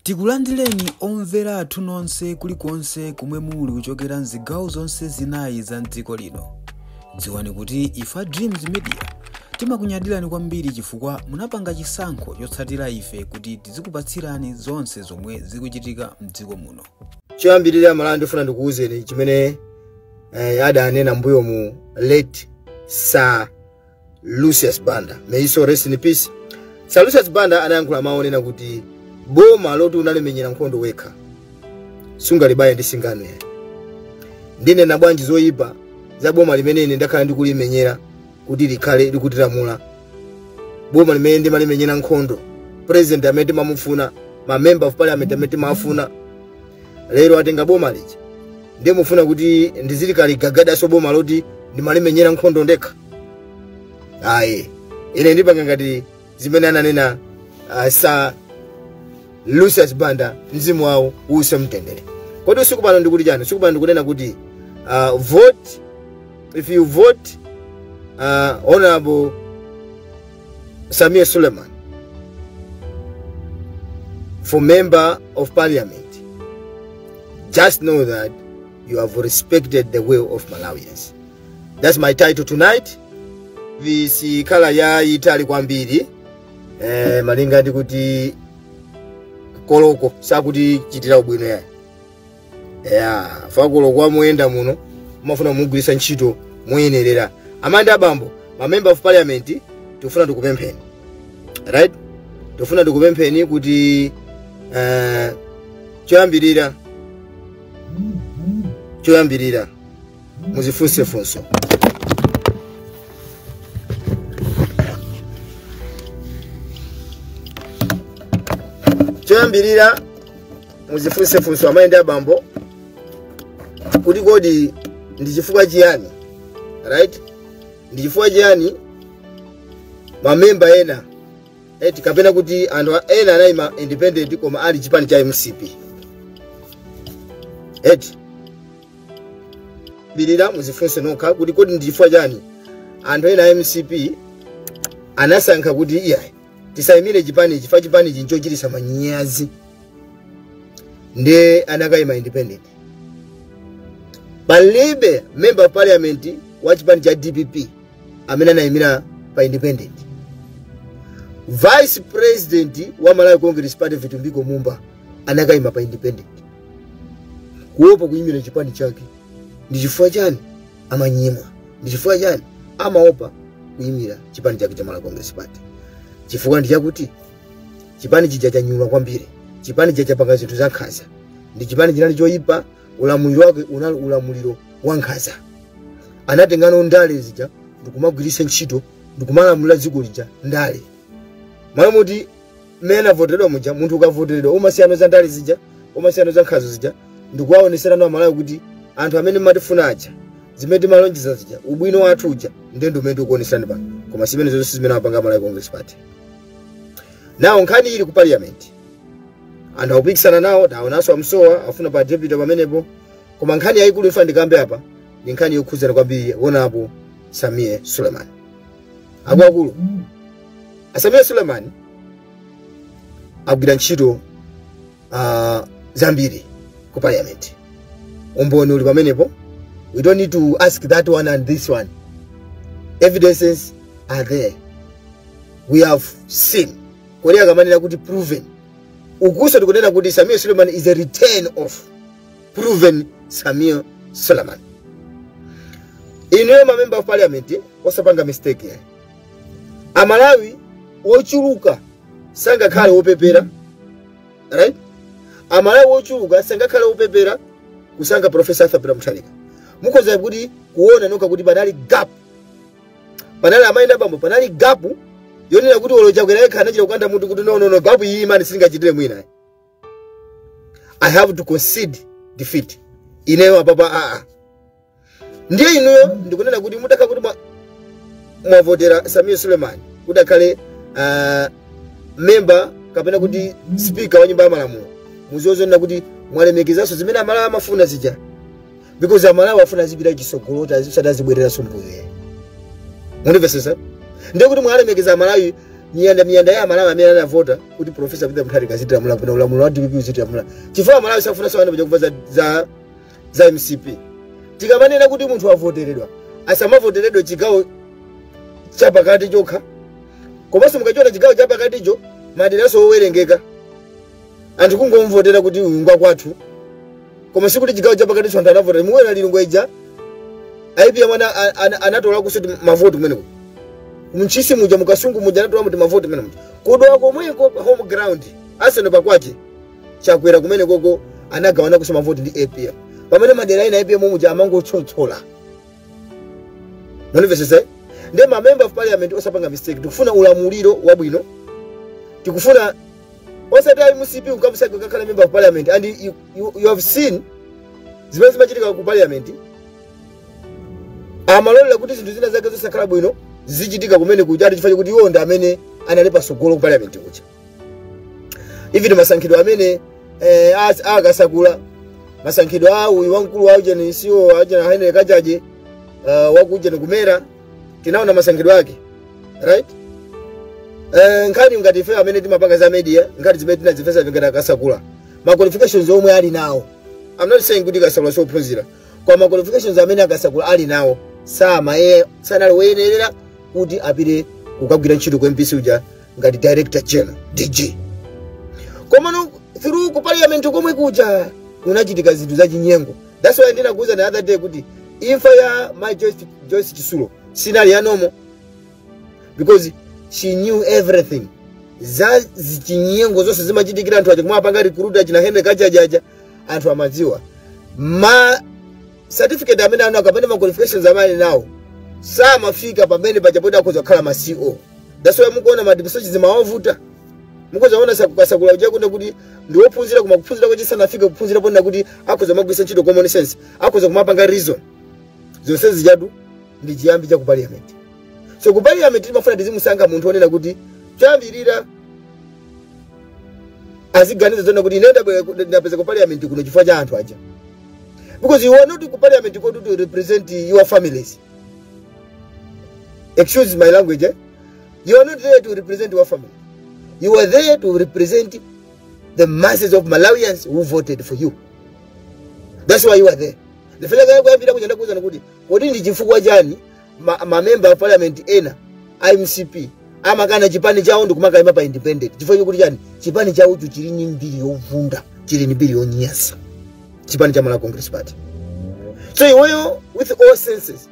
Tikulandireni omvera athu nonse kulikonse kumwe muli kuchokera mzigawo zonse zinayi za mdziko lino. Dziwani kuti ifa Dreams Media timakunyadirani kwambiri chifukwa munapanga chisankho chotsatira ife kuti tizikupatsirani zonse zomwe zikuchitika mdziko muno. Choyambirira malandi ndifuna ndikuwuzeni chimene adanena mbuyo mu late Sir Lucius Banda. May he so rest in peace. Sir Lucius Banda anayankhula maonena kuti boma loti unalimenyera nkhondo wekha sungalibaya ndi singano ya ndine na bwanji zoyipa za boma limene ndakhala ndikulimenyera kuti likhale likutilamula. Boma limene ndimalimenyera nkhondo, president amene mamufuna, ma member of parliament amene mafuna, lero atenga boma liji ndimufuna kuti ndizilikali gagada so boma loti ndimalimenyera nkhondo ndekha. Ayi ine ndipanga ngati zimene ananena Sir Lucius Banda mzimu wao use mtendere. Kodi sikubana ndikuti jana, sikubana ndikunena kuti vote, if you vote Honorable Samia Suleiman for member of parliament, just know that you have respected the will of Malawians. That's my title tonight. Visi kala ya itali kwambiri malinga ndikuti koloko sakuti chitira ubwino ya fakolo kwa muenda muno mafuna mugwirisa ntchito muyenerera. Amanda abambo, ma member of parliament, tufuna tukupempheni, right? Tufuna tukupempheni kuti choyambirira muzifunse funso. Choyambirira muzifunse funso amanda abambo kuti kodi ndi chifukwa chiyani, right? Ndi chifukwa chiyani ma member ena kapena kuti anthu ena anayima independent koma ali chipani cha MCP. Bilira muzifunse nokha kuti kodi ndi chifukwa chiyani anthu ena MCP anasankha kuti iyayi tisayimire chipani chifukwa chipani chincho chilisa manyazi nde anakayima independent. Palibe member of parliament wa chipani cha DPP amene anayimira pa independent. Vice president wa Malawi Congress Party Vitumbiko Mumba anakayima pa independent. Kuopa kuyimira chipani chake ndi chifukwa chani amanyimwa, ndi chifukwa chani amaopa kuyimira chipani chake cha Malawi Congress Party. Chifukwa ndi chakuti chipani chija chanyulwa kwambiri, chipani chija chapanga zinthu za nkhanza, ndi chipani chinali choyipa, ulamuliro wake unali ulamuliro wa nkhanza. Anatengano ndale zija ndikumagwiritsa ntchito ndikumalamulira dziko lija ndale. Mwana muti mena voteredwa muja munthu ukavoteredwa umasiyano za ndale zija, umasiyano za nkhanza zija, ndikuwaoneserana Malawi kuti anthu amene matifuna aja zimene malonjeza zija ubwino wathu uja ndendo umene ukuonesana pano, koma simene zonse zimene apanga Malawi Congress Party. Now nkhani ili ku parliament anthu akupikisana nawo daonaso amsowa afuna pa deputy pamenepo, koma nkhani yayikulu ifa ndikambe apa ndi nkhani yokhuzana kwambiri Honorable Samia Suleiman. Akulu Samia Suleiman akugwira ntchito zambiri ku parliament. Umboni uli pamenepo. We don't need to ask that one and this one. Evidences are there. We have seen. Korea kamanena kuti proven. Ukusa tukunena kuti Samia Suleiman is a return of proven Samia Suleiman. Ine ma member of parliament osapanga mistake ya. Amalawi wochuluka sanga khale wopepera. Right? Amalawi wochuluka sanga khale wopepera kusanga Professor Arthur Mutharika. Mukoza kuti kuona noka kuti panali gap. Panali amaenda bambo panali gap yonena kuti oloja kwera ekhana chira kukanda munthu kuti no gap iyi imani singachitire mwina. I have to concede defeat. Ineyo apapa ndiye inuyo ndikunena kuti mutaka kuti mwavotera Samia Suleiman kuti akhale member kapena kuti speaker wa nyumba ya malamulo. Muzozona kuti mwalemekezaso zimene Amalawi amafuna zija. Because Amalawi afuna zipita chisogolota zisada zibwerera sombuye. Munivesesa? Ndiye kuti mwalemekeza Amalawi miyanda ya Malawi amene anavota kuti Professor Peter Mutharika zitamula kuna ulamulo wa DPP zitamula. Chifukwa Malawi safuna sawana baje kuvaza za MCP. Tikamanena kuti munthu avoteredwa, asamavoteredwe chigawo chapakati chokha. Komanso mukachona chigawo chapakati cho, maderaso owerengeka. Anthu kungomvotera kuti ngwa kwathu. Koma sikuti chigawo chapakati cho anthu anavotera, muwera lilungu ija. Aipi mwana anatola kusoti mavoto kumeneko. Mchisi muja mukasungu muja anatola muti mavoto kumeneko. Kodwa komweko home ground. Aseno pakwache. Chakwera kumeneko go anagawana kusoma mavoto ndi APM. Pamene madera ina APM muja amango chotsola. Nonivesese? Nde ma member of parliament osapanga mistake. Tikufuna ulamuliro wabwino. Tikufuna osata MCP ukamusaka kakhala member of parliament and you have seen zimene zimachitika ku parliament. Amalole kuti zinthu zina zake zosakhala bwino zichitika kumene kuja chifukwa kuti iwo ndi amene analepa sogolo ku parliament kuja. Even masankhidwe amene akasakula masankhidwe awu wamkulu wa ujeni CEO ajena Henry Kajaje wakuja kumera tinaona masankhidwe yake, right? Ngati ngati ife amene timapanga za media ngati zimene tinazifesa ngati akasakula ma qualifications omwe ali nawo. I'm not saying kuti kasakula so phunzira kwa ma qualifications amene akasakula ali nawo sama sanali woyenerera kuti apite kukagwira ntchito ku MPC uja ngati director general DG. Koma no through ku parliament komwe kuja kunachitika zinthu za chinyengo. That's why ndinakuuza the other day kuti imfa ya my Joyce Chisulo sinali ya normal because she knew everything. Za zichinyengo zose zimachitikira anthu aje kumapanga recruiter china Henry Kajaja anthu amadziwa. Ma certificate amene ana kapena ma qualifications amene nawo sama fika pamene pajapoda akhoza kukhala ma CEO. That's why mukuona ma research zimawavuta. Mukozaona sakasakula uja kuti ndiophunzira kumakuphunzira kwa chisana afika kuphunzira pona kuti akhoza magwisa ntchito common sense, akhoza kumapanga reason. Zonse zijadu ndi chiyambi cha ku parliament. So ku parliament timafuna tizimusanga munthu onena kuti chambirira aziganiza zona kuti nenda ndapeza ku parliament kuno chifukwa cha anthu aja. Because you are not to parliament to represent your families. Excuse my language, eh? You are not there to represent your family. You are there to represent the masses of Malawians who voted for you. That's why you are there. The fella guy bila kujenda kuzana kuti kodi ndi chifukwa chani ma member of parliament ena IMCP ama kana chipani chawo ndikumaka ima pa independent. Chifukwa kuti chani chipani chawo chili ni mbiri yovunda, chili ni mbiri yonyasa. Chipani cha Malawi Congress Party. So you with all senses.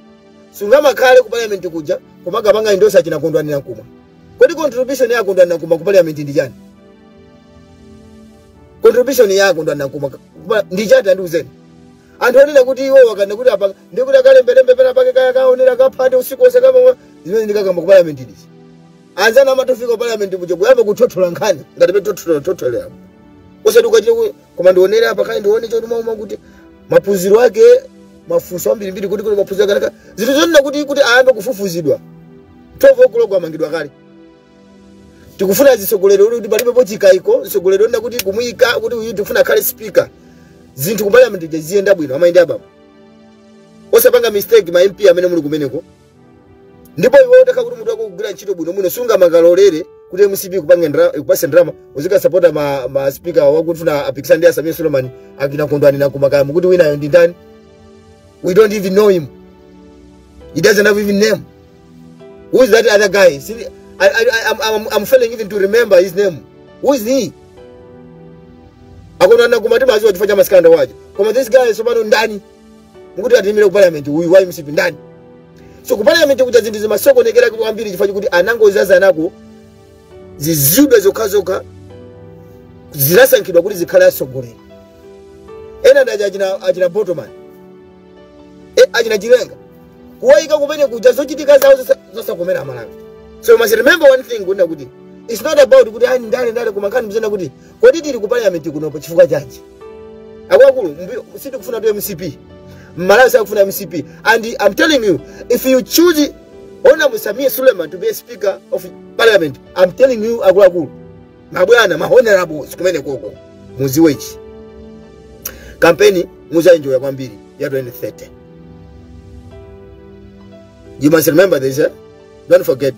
Sungama kale ku parliament kuja kumaga banga indosa china kondwani na kuma. Kodi contribution ya kondwani na kuma ku parliament ndi chani? Contribution ya kondwani na kuma ndi chati anduzeni. Anthu onena kuti iwo wakana kuti apa ndikuti akalembelembe pena pake kaya kaonera kaphate usiku wose kama zimene ndikakamba ku parliament ndi. Anzana amatofika ku parliament kuja kuyamba kuthothola nkhani ngati pe thothola apo. Ose tukati koma ndionera apa kai ndione choti mauma kuti maphunziro ake mafunso ambiri kuti maphunziro kanaka zinthu zonena kuti ayambe kufufuzidwa 12 o'clock amangidwa kale. Tikufuna zisogolero kuti palibe pochikaiko zisogolero ndina kuti kumuyika kuti uyu tikufuna kale speaker zinthu ku parliament ziyenda bwino amayenda baba. Osapanga mistake ma MP amene muli kumeneko. Ndipo iwe utaka kuti munthu wako kugwira ntchito bwino muno sunga makalolere kuti MCP kupasa drama uzika supporta ma speaker wakufuna apikisandi ya Samia Suleiman akina kondwani na kumakamu kuti wina ndi ndani. We don't even know him. He doesn't have even name. Who is that other guy? See, I'm failing even to remember his name. Who is he? Akona na kumatima aziwa tifanya maskanda waje. Koma this guy sobano ndani. Mukuti atimire ku parliament huyu wa MCP ndani. So ku parliament kuja zinthu zimasoko nekera kwambiri chifukwa kuti anango zaza nako zizidwe zokazoka zirasankhidwa kuti zikhala asogolera. Ena ndaje achina Botoman. Achina Chilenga. Kuwaika kumene kuja zochitika zawo zosakomera Malawi. So you must remember one thing kuna kuti it's not about kuti ani ndale kumakani mzena kuti kodi tili ku parliament kuno pa chifukwa chanji. Akwankulu siti kufuna tu MCP. Malawi sakufuna MCP. And I'm telling you, if you choose Honorable Samia Suleiman to be a speaker of parliament, I'm telling you akwankulu mabwana honorable sikumene koko muziwechi. Kampeni muza enjoy ya kwambiri ya 2030. You must remember this, eh? Don't forget.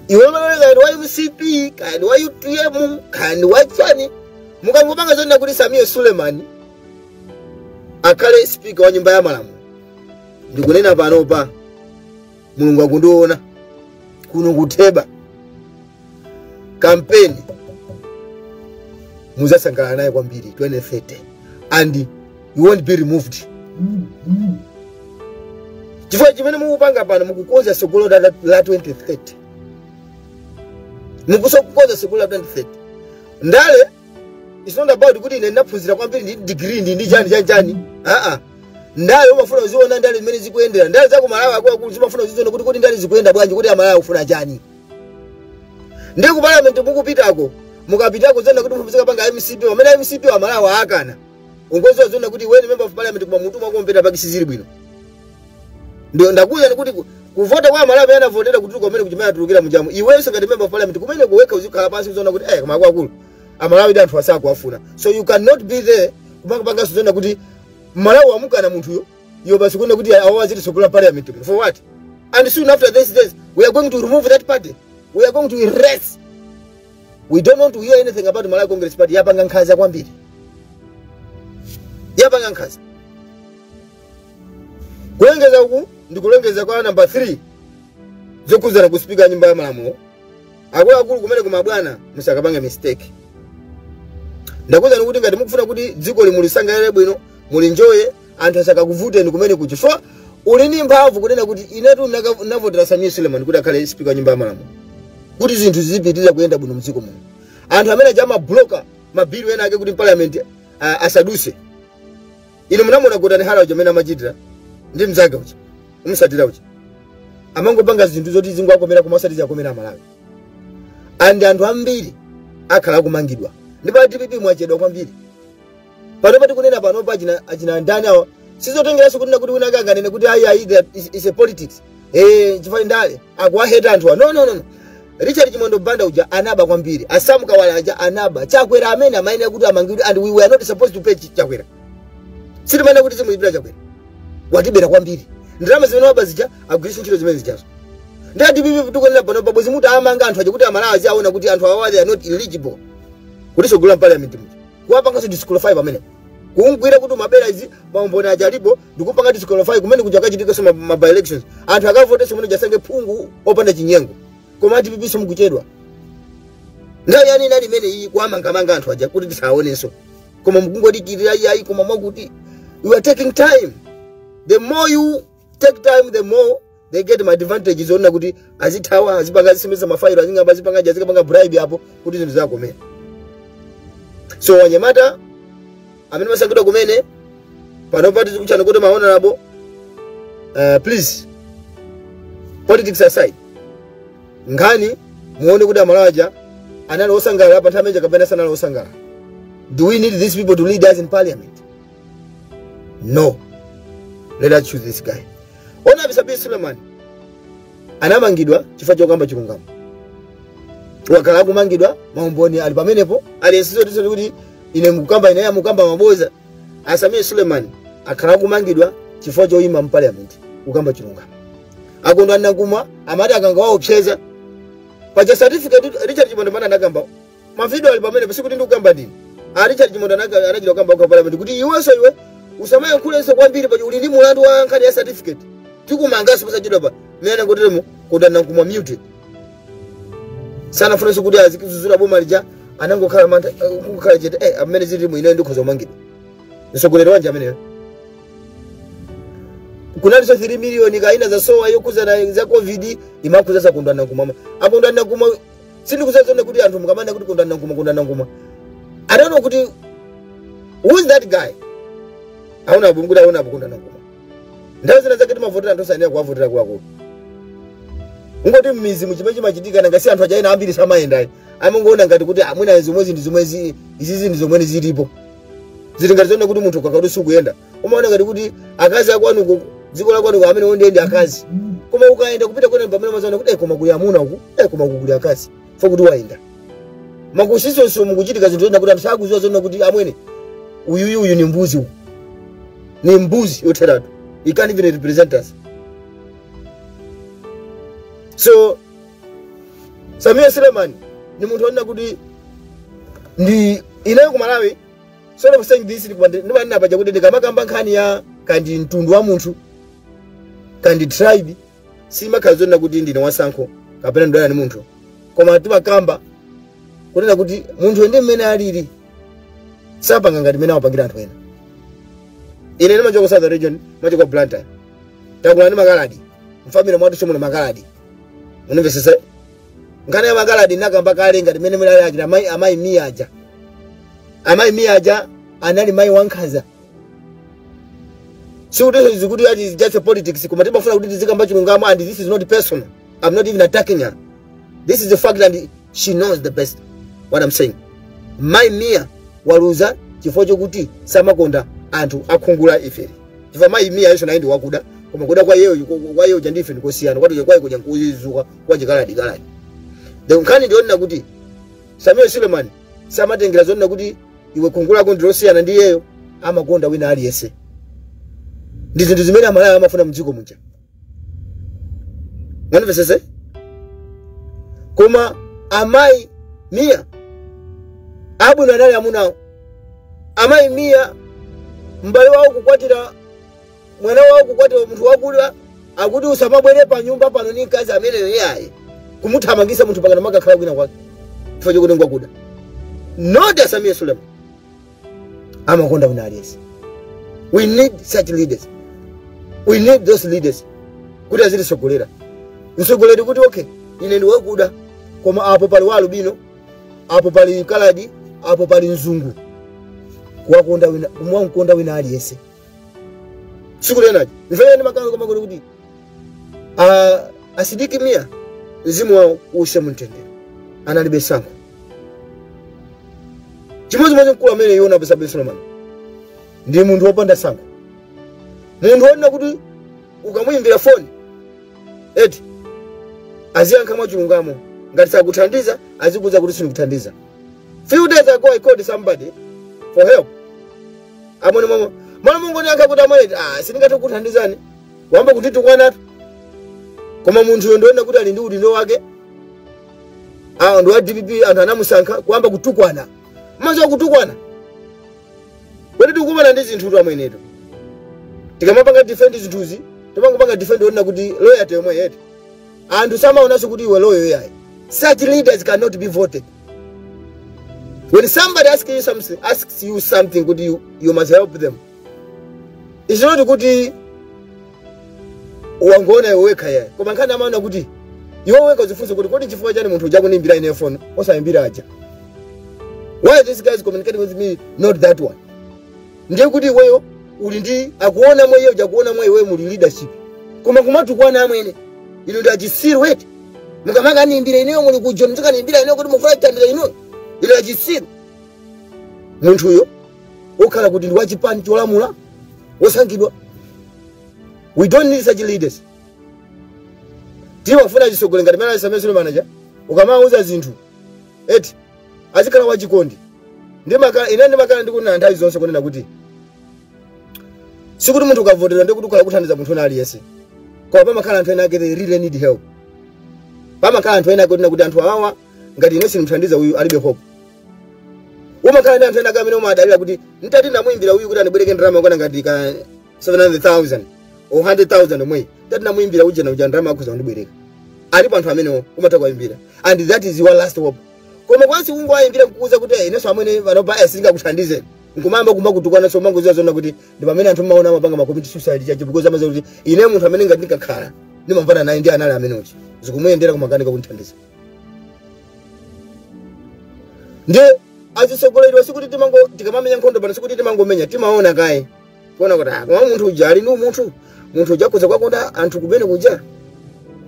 iwe mwana wa MCP kandi wa UTM kandi wa chani mukangopanga zonna kuti Samia Suleiman akale speaker wa nyumba ya malamulo. Ndikunena pano pa Mulungu akundiona kuno kuteba campaign muzasangana naye kwambiri 2030 and you won't be removed. Chifukwa chimene mukupanga pano mukukonza sogolo la 2030. Mukusokukonza sogolo la 2030. Ndale it's not about kuti ine ndaphunzira kwambiri ndi degree ndi chani. Ndale umafuna uziona ndale zimene zikuyendera. Ndale zako Malawi akulu zimafuna uziona kuti ndale zikuyenda bwanji kuti Malawi ufuna chani. Ndi ku parliament mukupitako mukapitako zona kuti mufika panga MCP amene MCP wa Malawi akana. Ungozo zona kuti when member of parliament kwa mutu mwakompeta pakisiziri bwino. Ndio ndakuya kuti kuvota kwa Malawi yana votera kuti kumene kuchimaya tulukira mujamu. Iwenso ngati member of parliament kumene kuweka uzikhala pansi uzona kuti kama akulu Amalawi anthu asako afuna. So you cannot be there kupanga zona kuti Malawi amukana munthu yo basi kuna kuti awaziti sokola parliament. For what? And soon after this we are going to remove that party. We are going to erase. We don't want to hear anything about Malawi Congress Party. Yapanga nkhaza kwambiri. Yapanga nkhaza. Kulengeza uku ndikulengeza kwa number 3 zokuzana kuspeaker nyumba ya malamulo. Akulu kumene kumabwana musakapanga mistake. Ndakuza kuti ngati mukufuna kuti dziko limulisangalire bwino mulinjoye anthu asakakuvute kumene kucho. So ulini mphamvu kunena kuti inetu navotera Samia Suleiman kuti akhale speaker nyumba ya malamulo. Kuti zinthu zizipitirira kuyenda bwino mdziko muno. Anthu amene jama blocker mabili ena ake kuti parliament asaduse. Ino munamona Gordon Hara jamene amachitira ndi mzake uchi. Umusatira uchi. Amangopanga zinthu zoti zingwakomera kumasatiza komera Malawi. And anthu ambiri akhala kumangidwa. Ndipo DPP mwachedwa kwambiri. Pano pati kunena pano pa achina ndani awo. Sizotengeraso kunena kuti unakanga nene kuti ayi is a politics. Chifukwa ndale akuwaheta anthu. No. Richard Chimondo Banda uja anaba kwambiri. Asamu Kawala aja anaba. Chakwera amene amaine kuti amangidwa and we were not supposed to pay Chakwera. Sitimana kuti simuyibira Chakwera. Watibera kwambiri. Ndrama zimene wabazija agwirisa ntchito zimene zijazo. Ndati bibi tukonena pano pabozi mutu amanga anthu aje kuti Amalawi aziaona kuti anthu awawa they are not eligible. Kuti sogula parliament muja. Kuwapanga so disqualify pamene. Kuungwira kuti mabera izi maombona ajalipo ndikupanga disqualify kumene kuja kachitika so by elections. Anthu akavote so muno jasange phungu opanda chinyengo. Koma DPP so mukuchedwa. Ndayo yani nali mene iyi kuamanga anthu aja kuti tisaonenso. Koma mukungoditirira ayi koma mwakuti you are taking time. The more you take time, the more they get my advantages on kuti azithawa azipanga zisemeza mafailo azinga bazipanga jazika panga bribe hapo kuti zinthu zakomera. So wanyamata amene masangidwa kumene pano pati zikuchana kuti honorable please politics aside ngani muone kuti Amalawi anali osangala pa nthawi kapena sanali osangala. Do we need these people to lead us in parliament? No. Let us choose this guy. Ona Samia Suleiman anamangidwa chifukwa chokamba chilungamo. Wakala kumangidwa maumboni ali pamenepo aliyesizo tiso kuti ine mukamba ine ya mukamba maboza. Samia Suleiman akala kumangidwa chifukwa choyima mu parliament kukamba chilungamo. Akondwa nakuma amati akanga waopseza paja certificate Richard Chimondo mana nakamba mavideo ali pamenepo sikuti ndikukamba ndini. Richard Chimondo anachira kamba kwa parliament kuti iwenso iwe usamaye kulenso kwambiri pa uli ndi mulandu wa nkhani ya certificate. Tikumangaso pasachidwa pa. Mena ngoteremo kodana kumwa muted. Sana funso kuti azikuzuzura boma lija anangokhala mantha kukhala chete amene zili mu ine ndikhoza mangidwa. Nsogolero wanje amene. Kunaliso 3 million kaina za sowa yokuzana za COVID imakuza sa kundana kumama. Akundana kuma sindikuzazona kuti anthu mukamana kuti kundana kuma. I don't know kuti who is that guy? Auna bunguda auna bukundana kuma. Ndawo zina zakati mavotera anthu sanira kuwavotera kwako. Ngoti mmizi muchimechi machitika nangasi anthu ajaina ambiri samaenda. Amungoona ngati kuti amwina zomwezi ndi zomwezi izizi ndi zomwezi zilipo. Zili ngati zone kuti munthu kakati sukuyenda. Umaona ngati kuti akazi akwanu dziko lakwanu amene onde akazi. Koma ukaenda kupita kwene pamene mazaona kuti koma kuyamuna uku koma kukuli akazi. Fo kuti waenda. Makushiso so mukuchitika zinthu zina kuti anthu akuziwa zona kuti amwene uyu ni mbuzi uku. Ni mbuzi yoteratu. He can't even represent us. So Samia Suleiman ni muntu wonna kuti ndi inayo ku Malawi. Sorry for saying this, ndimani napaja kuti ndikamakamba nkhani ya kandi mtundu wa munthu kandi tribe simakazona kuti ndine wasankho kapena ndwana ni munthu. Koma timakamba kunena kuti munthu ndi mmene alili sapanga ngati mmene wapangira anthu ena. Ine ndimachoka South region, machoka Blantyre. Takula ndi makaladi. Mfamile mwatu somuno makaladi. Munimvesese? Nkhani ya makaladi nakamba kale ngati mmene mulali achita amayi miyaja. Amayi miyaja anali mayi wankhaza. So this is good, that is just a politics. Kumatiba funa kuti tizikamba chilungamo, and this is not personal. I'm not even attacking her. This is the fact that she knows the best what I'm saying. My Mia waluza chifo chokuti samakonda anthu akhungula iferi. Chifo mai Mia yeso naindi wakuda, koma kuda kwa yeo jandife ndikosiyana, kwatu kwa kuja kuzizuka kwa jigaladi galadi. The nkani ndiona kuti Samia Suleiman samatengera zonna kuti iwe khungula ko ndilosiyana ndi yeyo amakonda wina aliyese. Ndizo ndizimene amalaya amafuna mdziko munja. Mwanimvesese? Koma amayi Mia abu na nali amunawo. Amayi Mia mbale wawo kukwatira mwana wawo kukwatira munthu wakula akuti usamabwere pa nyumba pano ni kazi amene yaye kumuthamangisa munthu pakana makakhala kwina kwake. Chifukwa chokuti ngwakuda. Not as Samia Suleiman. Amakonda wina aliyese. We need such leaders. We need those leaders. Kuti azili sogolera. Nsogoleri kuti okay, ine ndi wakuda koma apo pali walubino, apo pali kaladi, apo pali nzungu. Kuwakonda wina, kumwankonda wina aliyese. Sikulenaje. Nifanya ndi makanga koma kuti asidiki Mia mzimu wa ushe mtendere. Analibe sanko. Chimozi mmoja mkulu amene yona Samia Suleiman. Ndi munthu wopanda sanko. Munthu wona kuti ukamuyimbira phone eti aziyankha mwachilungamo ngati sakuthandiza azikuza kuti sinikuthandiza. Few days ago I called somebody for help. Amone mama mungu niyankha kuti amone sindingathe kukuthandizani. Wamba kuti tukwanatu. Koma munthu yo ndiona kuti ali ndi udindo wake. Ndo wa DPP anthu anamusankha kuamba kutukwana. Mazo kutukwana. Wedi tikumana ndi zinthu twamweneto. Tikamapanga defend zinthuzi, timangopanga defend ona kuti lawyer temwe yetu. Anthu samaonaso kuti iwe lawyer yayi. Such leaders cannot be voted. When somebody asks you something, good you must help them. It's not kuti uangona yoweka yayi. Koma nkhani amaona kuti iwe weka zifunse kuti kodi chifukwa chani munthu uja kunimbira ine phone osayimbira aja. Why these guys communicating with me not that one? Ndiye kuti iweyo uli ndi akuona mwe yeyo jakuona mwe iwe muli leadership. Koma kumatukwana amwene ino ndajisiru weti. Mukamanga nimbira ineyo muli kujo mtuka nimbira ineyo kuti mufuna tandira ino. Ino ndajisiru. Munthu uyo okhala kuti ndi wachipani cholamula osankhidwa. We don't need such leaders. Tiwafuna chisogole ngati mwana Samia Suleiman aja. Ukamauza zinthu eti azikhala wachikondi. Ine ndimakhala ndikuna nthawi zonse kunena kuti sikuti munthu ukavotera ndikuti ukhala kuthandiza munthu ena aliyese. Koma pamakhala anthu ena ake they really need help. Pamakhala anthu ena ake kuti anthu awawa ngati ine simuthandiza uyu alibe hope. Umakhala ndi anthu ena ake amene umadalira kuti ntati ndamuyimbira uyu kuti andibwereke ndalama kwana ngati ka 700,000 or 100,000 omwe. Tati ndamuyimbira uje na uja ndalama akhoza kundibwereka. Alipo anthu amene umataka kuyimbira. And that is your last hope. Koma kwansi ungu ayimbira kukuza kuti ineso amene vanopa singakuthandize. Nkumamba kumakutukwana so mangoziwa zona kuti ndi pamene anthu maona amapanga makomiti suicide chacho because amaza kuti ine munthu amene ngati ndikakhala ndimamvana naye ndi anali amene uchi zikumuyendera kumakanika kunthandiza. Ndiye azisogoleredwa sikuti tikamamenya nkhondo pano sikuti timangomenya timaona kaye. Kuona kuti koma munthu uja ali ndi munthu uja kuza kwakonda anthu kumene kuja.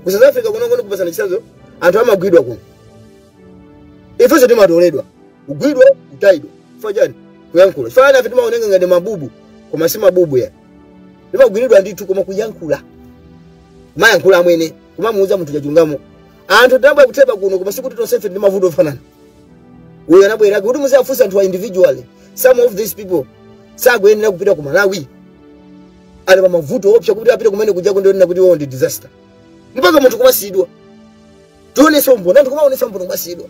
Ku South Africa kuno kupasana chisazo anthu amagwidwa kuno. Ifeso timatoledwa. Ugwidwa utaidwa. Fajani kuyankula. Fana fitima onenga ngade mabubu koma si mabubu ya. Ndimagwiridwa ndithu koma kuyankula. Mayankula amwene kumamuuza munthu chachungamo. Anthu tamba kuteba kuno koma sikuti tonsefe ndi mavuto ofanana. Uyo anabwera kuti musafusa anthu individually. Some of these people sagwenera kupita ku Malawi. Ali pa mavuto opsa kuti apite kumene kuja kundonena kuti wo ndi disaster. Mpaka munthu kumasidwa. Tuone sombo nantu kumaone sombo ngwasidwa.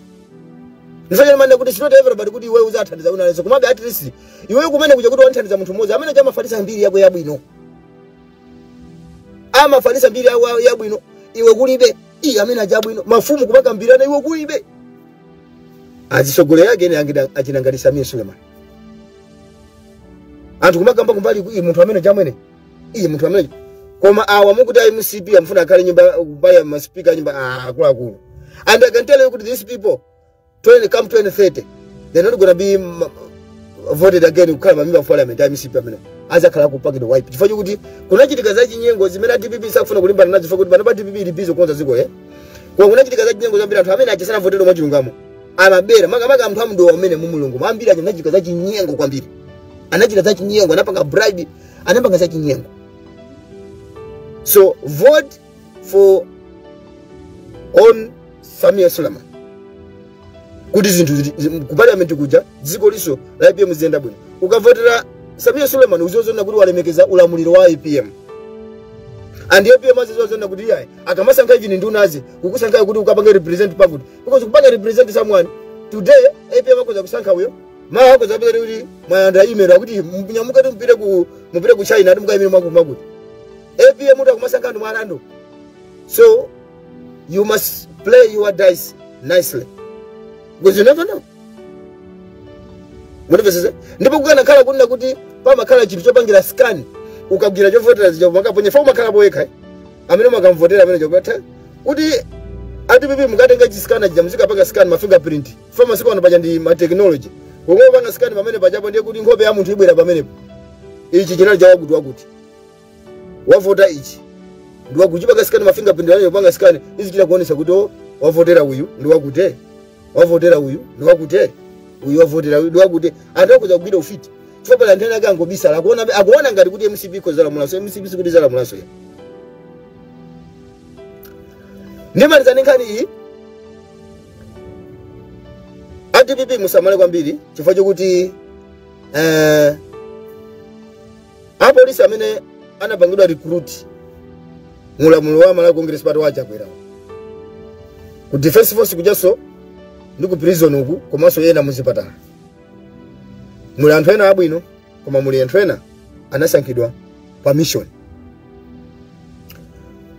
Nifanye manda kuti not everybody kuti iwe uzathandiza unalezo kumabe at least iwe kumene kuja kuti wanthandiza munthu mmodzi amene chama falisa mbiri yako yabwino. Ama falisa mbiri yako yabwino iwe kulibe amene ajabwino mafumu kupaka mbirana iwe kulibe. Azisogolera yake ne achinangali Samia Suleiman. Antu kumagamba kumbali munthu amene jamwene munthu amene koma awa mukuti MCP amfuna akale nyumba kubaya ma speaker nyumba akulu. And I can tell you these people come 2030 they're not going to be voted again ukhala member of parliament MCP amene azakhala kupaka the wipe. Chifukwa kuti kunachitika za chinyengo zimene DPP sakufuna kulimbana nazo chifukwa kuti bana DPP libizo konza ziko kwa kunachitika za chinyengo zambiri anthu amene achisana votero mwachilungamo amabera makamaka anthu amdo amene mu mulungu mambiri anachitika za chinyengo kwambiri anachita za chinyengo anapanga bribe anapanga za chinyengo. So vote for on Samia Suleiman kuti zinthu ku parliament kuja dziko liso la IPM zenda bwino ukavotera Samia Suleiman uzozona kuti walemekeza ulamuliro wa IPM and IPM azozona kuti yayi akamasankha ivini ndunazi kukusankha kuti ukapanga represent pakuti because kupanga represent someone today IPM akoza kusankha uyo ma akoza bere kuti mayanda email kuti munyamuka mupire ku China ati mukaimira makuti IPM utakumasankha ndu marando. So you must play your dice nicely because you never know. Mutevese ndipo kugana kala kunna kuti pamakhala chinthu chopangira scan ukabwira chovotera zicho makaponye fa umakhala boyeka amene makamvotera amene chokatha kuti atipipi mukatenga chiscan chija muzika panga scan ma fingerprint fa masiku ano paja ndi ma technology ngomwe panga scan pamene pajapo ndiye kuti nkhope ya munthu ibwera pamenepo ichi chinali chawo kuti wakuti wavota ichi ndiwa kuchipaka scan ma fingerprint anayo panga scan izi chila kuonesa kuti wavotera uyu ndiwa kuti wavotera uyu ndiwa kuti uyu wavotera uyu ndiwa kuti atakuza kugwira ufiti chifukwa pala ntena kango bisala akuona ngati kuti MCP kozala mulaso MCP sikuti zala mulaso ya ndimaliza nkhani iyi DPP musamale kwambiri chifukwa chokuti apolisi amene anapangidwa recruit mulamulo wa Malawi Congress Party wachakwera ku defense force kujaso ndi ku prison uku komanso yena muzipatala muli anthu ena abwino koma muli anthu ena anasankhidwa permission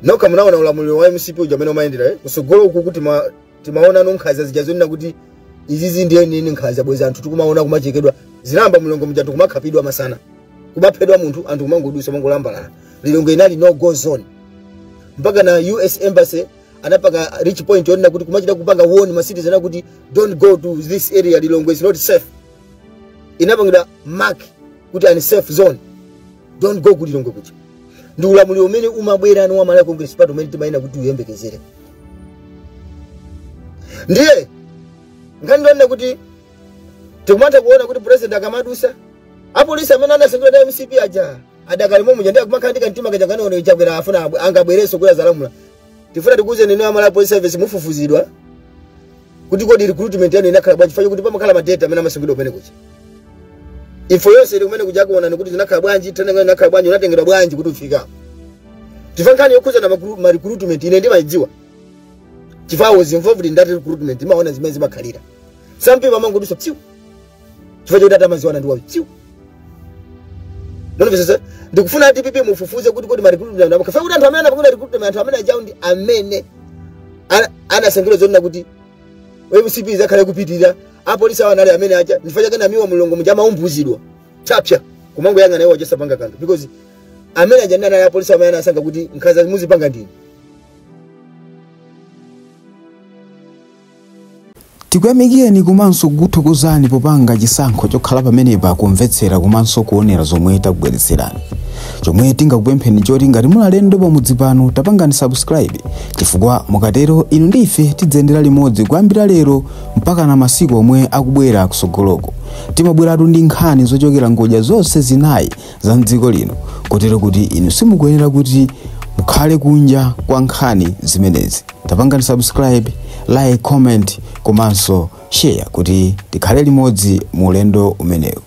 noka munaona ulamuliro wa MCP uja amene umayendera kusogolo uku kuti timaona nkhaza zijazonena kuti izizi ndiye nini nkhaza bweza anthu tikumaona kumachekedwa zilamba mulongo mujatu kumakhapidwa masana kubaphedwa munthu anthu kumangodusa mangolambalala lilongo inali no go zone mpaka na US embassy anapaka reach point yona kuti kumachita kupanga warn ma citizens kuti don't go to this area lilongo is not safe inapangida mark kuti ani safe zone don't go kuti lilongo kuti ndi ulamuliro umene umabwera no wa Malawi Congress Party umene timaina kuti uyembekezere ndiye ngandona kuti tikumata kuona kuti president akamadusa apolisi amene anasankhidwa na MCP aja adakalimo mujanda kumakhandika mtima kachangana ono chakwera afuna angabwereso kuya zalamula tifuna tikuze nene wa Malawi Police Service mufufuzidwa kuti kodi recruitment yanu inakhala bwanji fayo kuti pamakhala ma data amene amasankhidwa pene kuchi info yonse kumene kuja kuona kuti zinakhala bwanji tenenga inakhala bwanji unatengedwa bwanji kuti ufika tifankani yokuza na ma recruitment ine ndimadziwa chifukwa was involved in that recruitment imaona zimene zimakhalira some people amangodusa tsiu chifukwa choti atamaziwana ndiwa tsiu nonvesesa ndikufuna DPP mufufuze kuti kodi ma recruitment akafa kuti anthu amene anapangula recruitment anthu amene ajawo ndi amene anasankhidwa zonena kuti MCP zakhale kupitirira apolisi awanali amene aja ndifanya kana miwa mulongo mujama umbuzidwa chapcha kumango yanga nayo wajesa panga kanga because amene aja ndana ya polisi amene anasankha kuti nkhaza muzipanga ndini. Tikuyamikeni komanso kuthokozani popanga chisankho chokhala pamenepa kumvetsera komanso kuonera zomwe takubweretserani. Chomwe tingakupempheni choti ngati mulalendo pamudzi pano tapangani subscribe chifukwa mukatero inu ndife tidzendera limodzi kuyambira lero mpaka na masiku omwe akubwera kusogoloko. Timabweratu ndi nkhani zochokera ngodya zonse zinayi za mdziko lino kotero kuti inu simukuyenera kuti mukhale kunja kwa nkhani zimenezi. Tapangani subscribe, like, comment komanso share kuti tikhale limodzi mu ulendo umenewu.